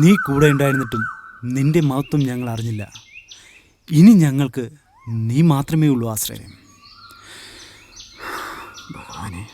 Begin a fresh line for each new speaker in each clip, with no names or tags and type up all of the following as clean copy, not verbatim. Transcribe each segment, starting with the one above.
നീ കൂടെ ഉണ്ടായിരുന്നിട്ടും നിന്റെ മഹത്വം ഞങ്ങൾ അറിഞ്ഞില്ല. ഇനി ഞങ്ങൾക്ക് നീ മാത്രമേ ഉള്ളൂ ആശ്രയം. ഭഗവാനെ,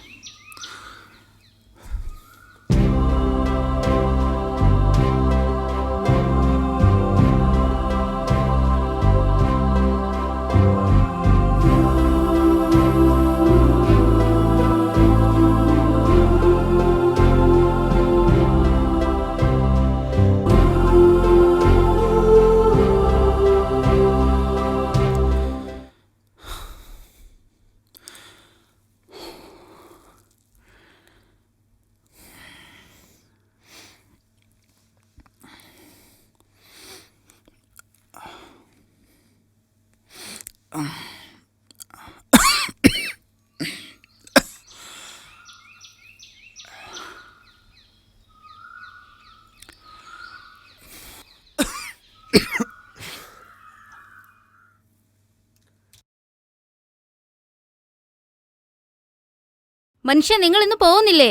മനുഷ്യ, നിങ്ങൾ ഇന്ന് പോകുന്നില്ലേ?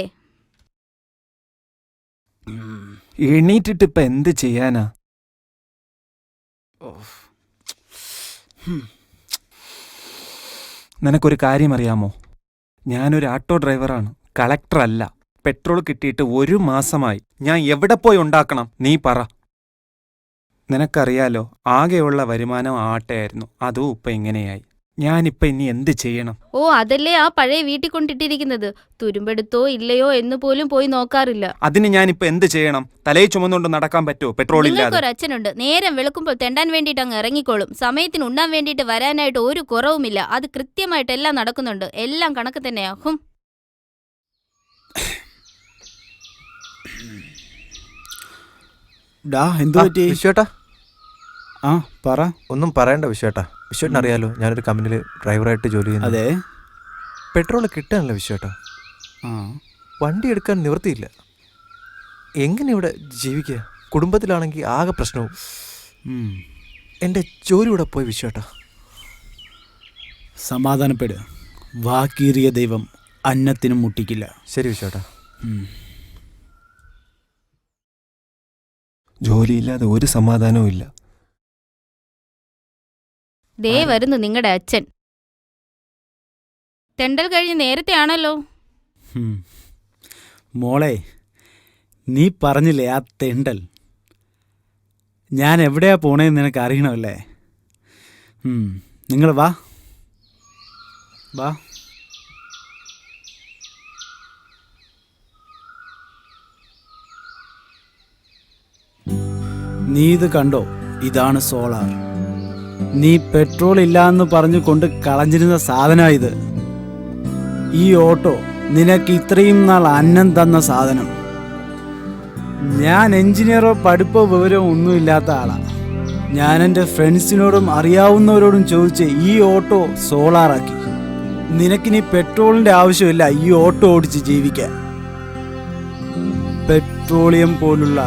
എണീറ്റിട്ട് ഇപ്പൊ എന്ത് ചെയ്യാനാ? നിനക്കൊരു കാര്യം അറിയാമോ? ഞാനൊരു ആട്ടോ ഡ്രൈവറാണ്, കളക്ടർ അല്ല. പെട്രോൾ കിട്ടിയിട്ട് 1 മാസമായി. ഞാൻ എവിടെ പോയി ഉണ്ടാക്കണം? നീ പറ. നിനക്കറിയാലോ, ആകെയുള്ള വരുമാനം ആട്ടയായിരുന്നു. അതും ഇപ്പൊ ഇങ്ങനെയായി. ഞാനിപ്പോ ഇനി എന്ത് ചെയ്യണം?
ഓ, അതല്ലേ ആ പഴയ വീട്ടിൽ കൊണ്ടിട്ടിരിക്കുന്നത്. തുരുമ്പെടുത്തോ ഇല്ലയോ എന്ന് പോലും പോയി നോക്കാറില്ല.
അതിന് ഞാനിപ്പോ എന്ത് ചെയ്യണം? തലയിൽ ചുമന്നുകൊണ്ട് നടക്കാൻ പറ്റുമോ പെട്രോൾ ഇല്ലാതെ?
നിങ്ങൾക്കൊരു അച്ഛനുണ്ട്. നേരം വെളുക്കുമ്പോൾ തെണ്ടാൻ വേണ്ടിയിട്ട് അങ്ങ് ഇറങ്ങിക്കോളും. സമയത്തിന് ഉണ്ണാൻ വേണ്ടിയിട്ട് വരാനായിട്ട് ഒരു കുറവുമില്ല. അത് കൃത്യമായിട്ട് എല്ലാം നടക്കുന്നുണ്ട്. എല്ലാം കണക്ക് തന്നെയാ.
വിശ്വേട്ടാ,
ആ പറ.
ഒന്നും പറയണ്ട വിശ്വേട്ടാ. വിശ്വേട്ടൻ അറിയാലോ, ഞാനൊരു കമ്പനിയിൽ ഡ്രൈവറായിട്ട് ജോലി ചെയ്യുന്നു.
അതെ,
പെട്രോൾ കിട്ടാനല്ലോ വിശ്വേട്ടാ. വണ്ടി എടുക്കാൻ നിവൃത്തിയില്ല. എങ്ങനെ ഇവിടെ ജീവിക്കുക? കുടുംബത്തിലാണെങ്കിൽ ആകെ പ്രശ്നവും. എൻ്റെ ജോലി ഇവിടെ പോയി വിശ്വേട്ടാ.
സമാധാനപ്പെടുക. വാക്കീറിയ ദൈവം അന്നത്തിനും മുട്ടിക്കില്ല.
ശരി വിശ്വേട്ടാ.
ജോലിയില്ലാതെ ഒരു സമാധാനവും ഇല്ല.
ദേ വരുന്നു നിങ്ങളുടെ അച്ഛൻ. തെണ്ടൽ കഴിഞ്ഞ് നേരത്തെ ആണല്ലോ.
മോളെ, നീ പറഞ്ഞില്ലേ ആ തെണ്ടൽ? ഞാൻ എവിടെയാ പോണേന്ന് നിനക്ക് അറിയണമല്ലേ? നിങ്ങൾ വാ വാ. നീ ഇത് കണ്ടോ? ഇതാണ് സോളാർ. നീ പെട്രോൾ ഇല്ലാന്ന് പറഞ്ഞു കൊണ്ട് കളഞ്ഞിരുന്ന സാധനം ഇത്. ഈ ഓട്ടോ നിനക്ക് ഇത്രയും നാൾ അന്നം തന്ന സാധനം. ഞാൻ എഞ്ചിനീയറോ പഠിപ്പോ വിവരമോ ഒന്നുമില്ലാത്ത ആളാണ്. ഞാൻ എൻ്റെ ഫ്രണ്ട്സിനോടും അറിയാവുന്നവരോടും ചോദിച്ച് ഈ ഓട്ടോ സോളാറാക്കി. നിനക്കിനി പെട്രോളിൻ്റെ ആവശ്യമില്ല ഈ ഓട്ടോ ഓടിച്ച് ജീവിക്കാൻ. പെട്രോളിയം പോലുള്ള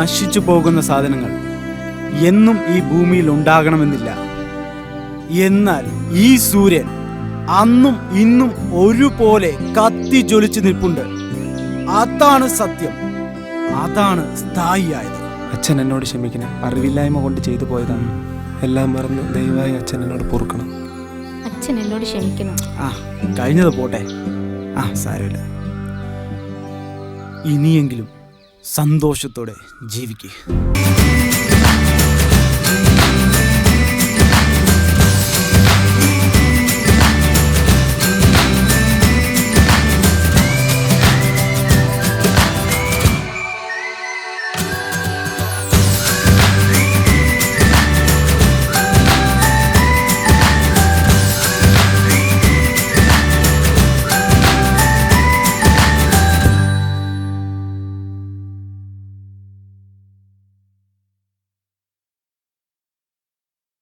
നശിച്ചു പോകുന്ന സാധനങ്ങൾ എന്നും ഈ ഭൂമിയിൽ ഉണ്ടാകണമെന്നില്ല. എന്നാൽ ഈ സൂര്യൻ അന്നും ഇന്നും ഒരുപോലെ കത്തി ജ്വലിച്ചു നിൽപ്പുണ്ട്. അതാണ് സത്യം. അതാണ് സ്ഥായിയായത്.
അച്ഛൻ എന്നോട് ക്ഷമിക്കണം. അറിവില്ലായ്മ കൊണ്ട് ചെയ്തു പോയതാണ്. എല്ലാം മറന്ന് ദയവായി അച്ഛൻ എന്നോട് പൊറുക്കണം.
അച്ഛൻ എന്നോട് ക്ഷമിക്കണം.
ആ കഴിഞ്ഞത് പോട്ടെ. ആ സാരമില്ല. ഇനിയെങ്കിലും സന്തോഷത്തോടെ ജീവിക്കുക.